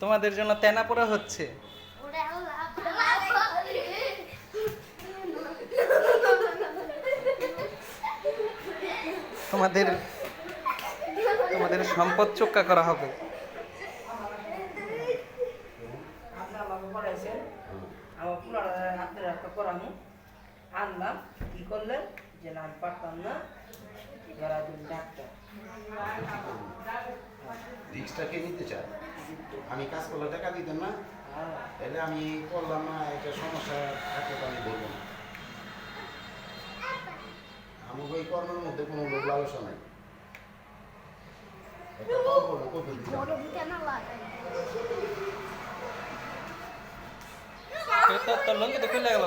তোমাদের জন্য তেনা পোড়া হচ্ছে। তোমাদের তোমাদের সম্পদ চোক্কা করা হবে। আমার পুরানো হাতের একটা করানো আনলাম, কি করলেন যে না আমি পারতাম না, যারা তুমি ডাক্তার রিক্সটা কে নিতে চায়? আমি কাজ করলে টাকা দিতেন না, তাহলে আমি করলাম না, এটা সমস্যা থাকলে তো আমি বলবো না। আমার ওই কর্মের মধ্যে কোনো লোক লালসা নাই। একটা কল করবো, কত দিতে হবে? তোর লঙ্গি তো খুলে গেল।